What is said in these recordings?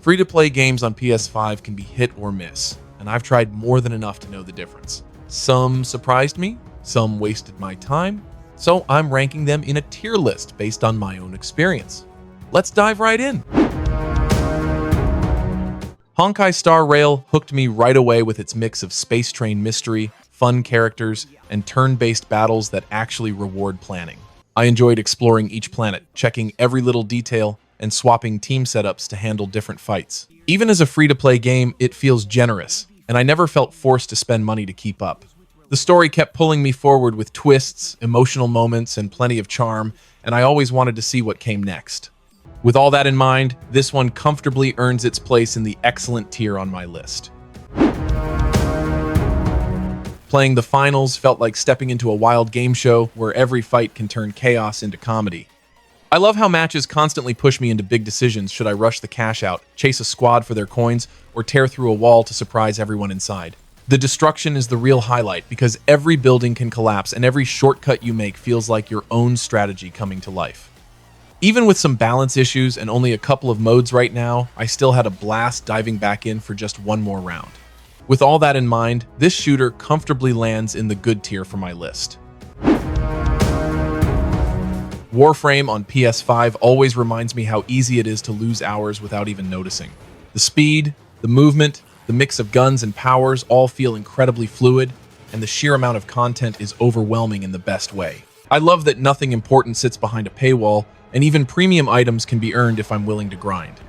Free-to-play games on PS5 can be hit or miss, and I've tried more than enough to know the difference. Some surprised me, some wasted my time, so I'm ranking them in a tier list based on my own experience. Let's dive right in. Honkai Star Rail hooked me right away with its mix of space train mystery, fun characters, and turn-based battles that actually reward planning. I enjoyed exploring each planet, checking every little detail, and swapping team setups to handle different fights. Even as a free-to-play game, it feels generous, and I never felt forced to spend money to keep up. The story kept pulling me forward with twists, emotional moments, and plenty of charm, and I always wanted to see what came next. With all that in mind, this one comfortably earns its place in the excellent tier on my list. Playing the finals felt like stepping into a wild game show where every fight can turn chaos into comedy. I love how matches constantly push me into big decisions. Should I rush the cash out, chase a squad for their coins, or tear through a wall to surprise everyone inside? The destruction is the real highlight because every building can collapse and every shortcut you make feels like your own strategy coming to life. Even with some balance issues and only a couple of modes right now, I still had a blast diving back in for just one more round. With all that in mind, this shooter comfortably lands in the good tier for my list. Warframe on PS5 always reminds me how easy it is to lose hours without even noticing. The speed, the movement, the mix of guns and powers all feel incredibly fluid, and the sheer amount of content is overwhelming in the best way. I love that nothing important sits behind a paywall, and even premium items can be earned if I'm willing to grind.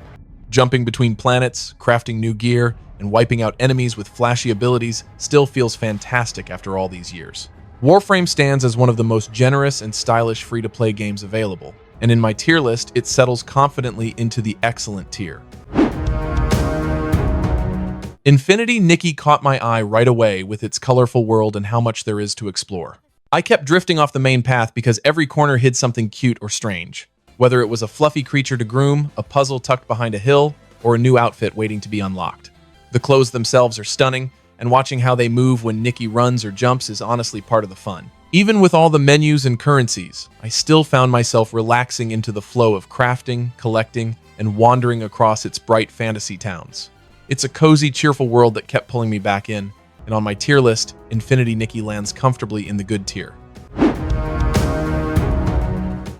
Jumping between planets, crafting new gear, and wiping out enemies with flashy abilities still feels fantastic after all these years. Warframe stands as one of the most generous and stylish free-to-play games available, and in my tier list, it settles confidently into the excellent tier. Infinity Nikki caught my eye right away with its colorful world and how much there is to explore. I kept drifting off the main path because every corner hid something cute or strange. Whether it was a fluffy creature to groom, a puzzle tucked behind a hill, or a new outfit waiting to be unlocked. The clothes themselves are stunning, and watching how they move when Nikki runs or jumps is honestly part of the fun. Even with all the menus and currencies, I still found myself relaxing into the flow of crafting, collecting, and wandering across its bright fantasy towns. It's a cozy, cheerful world that kept pulling me back in, and on my tier list, Infinity Nikki lands comfortably in the good tier.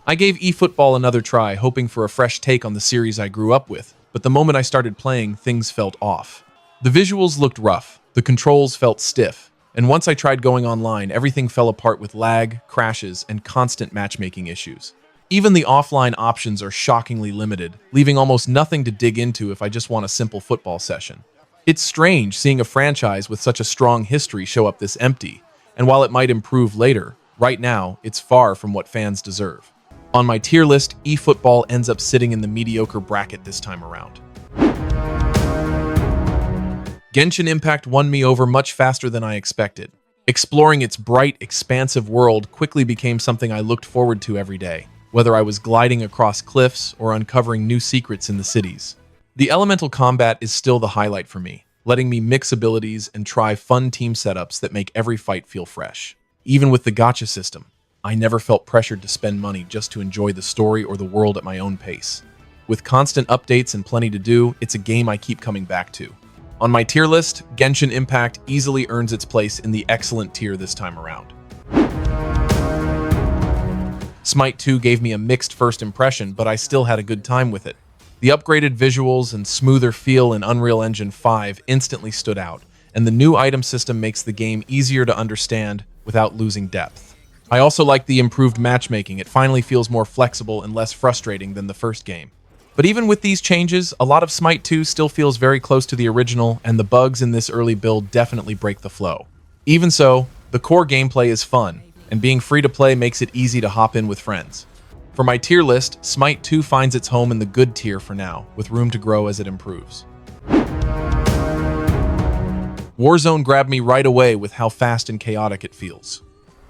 I gave eFootball another try, hoping for a fresh take on the series I grew up with, but the moment I started playing, things felt off. The visuals looked rough, the controls felt stiff, and once I tried going online, everything fell apart with lag, crashes, and constant matchmaking issues. Even the offline options are shockingly limited, leaving almost nothing to dig into if I just want a simple football session. It's strange seeing a franchise with such a strong history show up this empty, and while it might improve later, right now, it's far from what fans deserve. On my tier list, eFootball ends up sitting in the mediocre bracket this time around. Genshin Impact won me over much faster than I expected. Exploring its bright, expansive world quickly became something I looked forward to every day, whether I was gliding across cliffs or uncovering new secrets in the cities. The elemental combat is still the highlight for me, letting me mix abilities and try fun team setups that make every fight feel fresh. Even with the gacha system, I never felt pressured to spend money just to enjoy the story or the world at my own pace. With constant updates and plenty to do, it's a game I keep coming back to. On my tier list, Genshin Impact easily earns its place in the excellent tier this time around. Smite 2 gave me a mixed first impression, but I still had a good time with it. The upgraded visuals and smoother feel in Unreal Engine 5 instantly stood out, and the new item system makes the game easier to understand without losing depth. I also like the improved matchmaking. It finally feels more flexible and less frustrating than the first game. But even with these changes, a lot of Smite 2 still feels very close to the original, and the bugs in this early build definitely break the flow. Even so, the core gameplay is fun, and being free to play makes it easy to hop in with friends. For my tier list, Smite 2 finds its home in the good tier for now, with room to grow as it improves. Warzone grabbed me right away with how fast and chaotic it feels.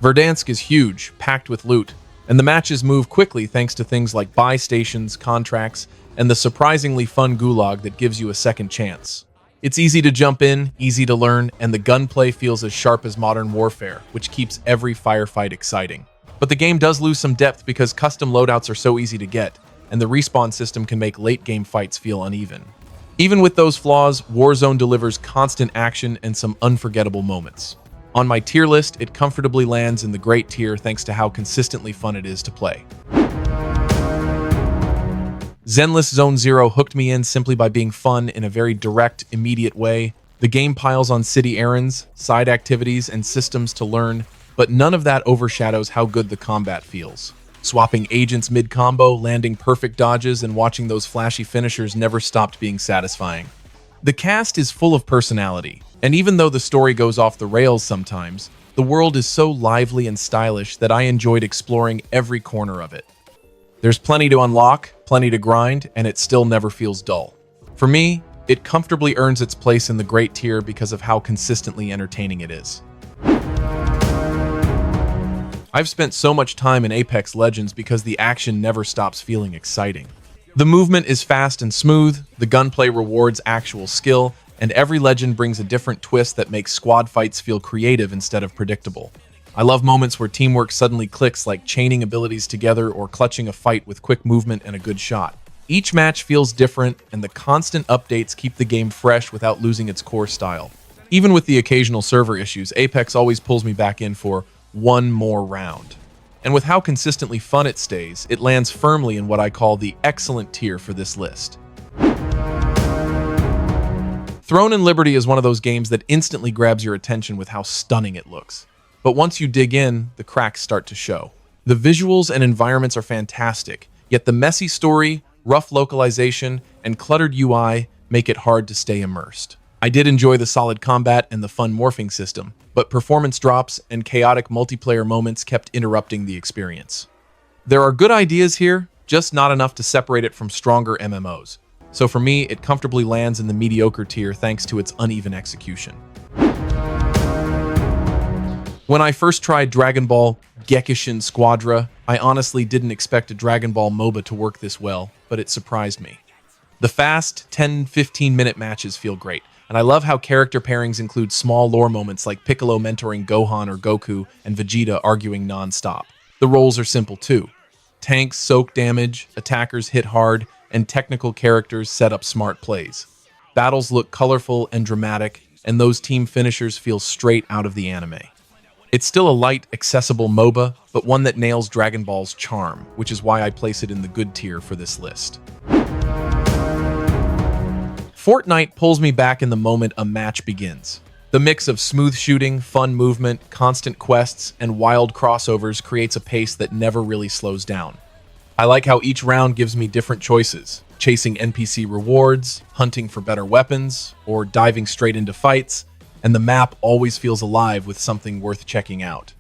Verdansk is huge, packed with loot, and the matches move quickly thanks to things like buy stations, contracts, and the surprisingly fun gulag that gives you a second chance. It's easy to jump in, easy to learn, and the gunplay feels as sharp as modern warfare, which keeps every firefight exciting. But the game does lose some depth because custom loadouts are so easy to get, and the respawn system can make late-game fights feel uneven. Even with those flaws, Warzone delivers constant action and some unforgettable moments. On my tier list, it comfortably lands in the great tier thanks to how consistently fun it is to play. Zenless Zone Zero hooked me in simply by being fun in a very direct, immediate way. The game piles on city errands, side activities, and systems to learn, but none of that overshadows how good the combat feels. Swapping agents mid-combo, landing perfect dodges, and watching those flashy finishers never stopped being satisfying. The cast is full of personality, and even though the story goes off the rails sometimes, the world is so lively and stylish that I enjoyed exploring every corner of it. There's plenty to unlock, plenty to grind, and it still never feels dull. For me, it comfortably earns its place in the great tier because of how consistently entertaining it is. I've spent so much time in Apex Legends because the action never stops feeling exciting. The movement is fast and smooth, the gunplay rewards actual skill, and every legend brings a different twist that makes squad fights feel creative instead of predictable. I love moments where teamwork suddenly clicks, like chaining abilities together or clutching a fight with quick movement and a good shot. Each match feels different, and the constant updates keep the game fresh without losing its core style. Even with the occasional server issues, Apex always pulls me back in for one more round. And with how consistently fun it stays, it lands firmly in what I call the excellent tier for this list. Throne and Liberty is one of those games that instantly grabs your attention with how stunning it looks. But once you dig in, the cracks start to show. The visuals and environments are fantastic, yet the messy story, rough localization, and cluttered UI make it hard to stay immersed. I did enjoy the solid combat and the fun morphing system, but performance drops and chaotic multiplayer moments kept interrupting the experience. There are good ideas here, just not enough to separate it from stronger MMOs. So for me, it comfortably lands in the mediocre tier thanks to its uneven execution. When I first tried Dragon Ball Gekishin Squadra, I honestly didn't expect a Dragon Ball MOBA to work this well, but it surprised me. The fast 10-15 minute matches feel great, and I love how character pairings include small lore moments like Piccolo mentoring Gohan or Goku and Vegeta arguing non-stop. The roles are simple too. Tanks soak damage, attackers hit hard, and technical characters set up smart plays. Battles look colorful and dramatic, and those team finishers feel straight out of the anime. It's still a light, accessible MOBA, but one that nails Dragon Ball's charm, which is why I place it in the good tier for this list. Fortnite pulls me back in the moment a match begins. The mix of smooth shooting, fun movement, constant quests, and wild crossovers creates a pace that never really slows down. I like how each round gives me different choices, chasing NPC rewards, hunting for better weapons, or diving straight into fights, and the map always feels alive with something worth checking out.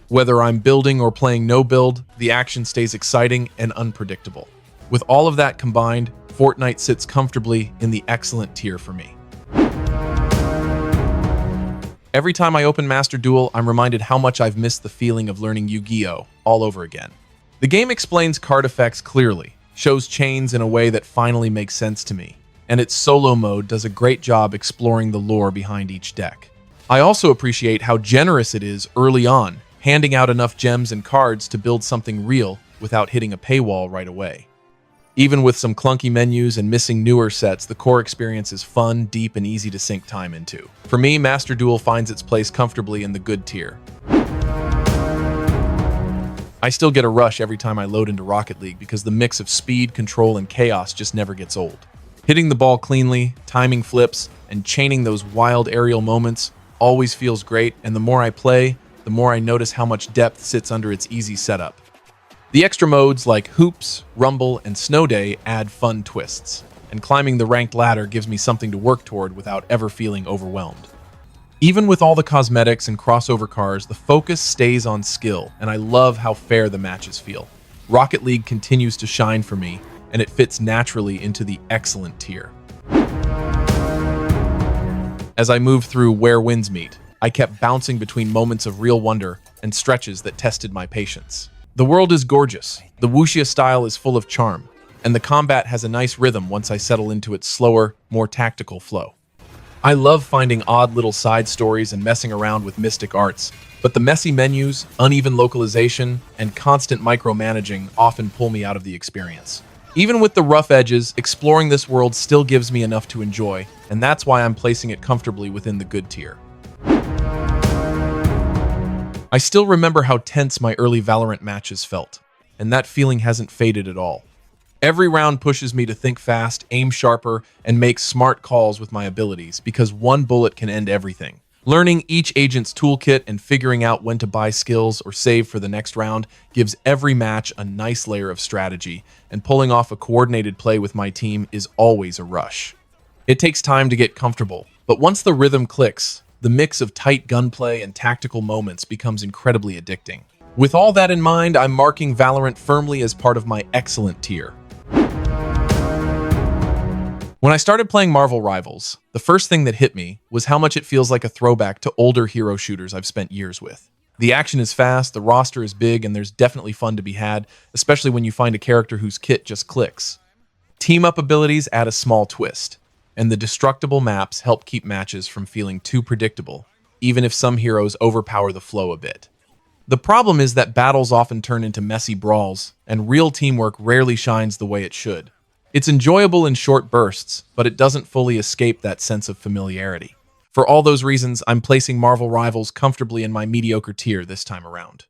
Whether I'm building or playing no build, the action stays exciting and unpredictable. With all of that combined, Fortnite sits comfortably in the excellent tier for me. Every time I open Master Duel, I'm reminded how much I've missed the feeling of learning Yu-Gi-Oh! All over again. The game explains card effects clearly, shows chains in a way that finally makes sense to me, and its solo mode does a great job exploring the lore behind each deck. I also appreciate how generous it is early on, handing out enough gems and cards to build something real without hitting a paywall right away. Even with some clunky menus and missing newer sets, the core experience is fun, deep, and easy to sink time into. For me, Master Duel finds its place comfortably in the good tier. I still get a rush every time I load into Rocket League because the mix of speed, control, and chaos just never gets old. Hitting the ball cleanly, timing flips, and chaining those wild aerial moments always feels great, and the more I play, the more I notice how much depth sits under its easy setup. The extra modes like Hoops, Rumble, and Snow Day add fun twists, and climbing the ranked ladder gives me something to work toward without ever feeling overwhelmed. Even with all the cosmetics and crossover cars, the focus stays on skill, and I love how fair the matches feel. Rocket League continues to shine for me, and it fits naturally into the excellent tier. As I moved through Where Winds Meet, I kept bouncing between moments of real wonder and stretches that tested my patience. The world is gorgeous, the wuxia style is full of charm, and the combat has a nice rhythm once I settle into its slower, more tactical flow. I love finding odd little side stories and messing around with mystic arts, but the messy menus, uneven localization, and constant micromanaging often pull me out of the experience. Even with the rough edges, exploring this world still gives me enough to enjoy, and that's why I'm placing it comfortably within the good tier. I still remember how tense my early Valorant matches felt, and that feeling hasn't faded at all. Every round pushes me to think fast, aim sharper, and make smart calls with my abilities, because one bullet can end everything. Learning each agent's toolkit and figuring out when to buy skills or save for the next round gives every match a nice layer of strategy, and pulling off a coordinated play with my team is always a rush. It takes time to get comfortable, but once the rhythm clicks, the mix of tight gunplay and tactical moments becomes incredibly addicting. With all that in mind, I'm marking Valorant firmly as part of my excellent tier. When I started playing Marvel Rivals, the first thing that hit me was how much it feels like a throwback to older hero shooters I've spent years with. The action is fast, the roster is big, and there's definitely fun to be had, especially when you find a character whose kit just clicks. Team-up abilities add a small twist, and the destructible maps help keep matches from feeling too predictable, even if some heroes overpower the flow a bit. The problem is that battles often turn into messy brawls, and real teamwork rarely shines the way it should. It's enjoyable in short bursts, but it doesn't fully escape that sense of familiarity. For all those reasons, I'm placing Marvel Rivals comfortably in my mediocre tier this time around.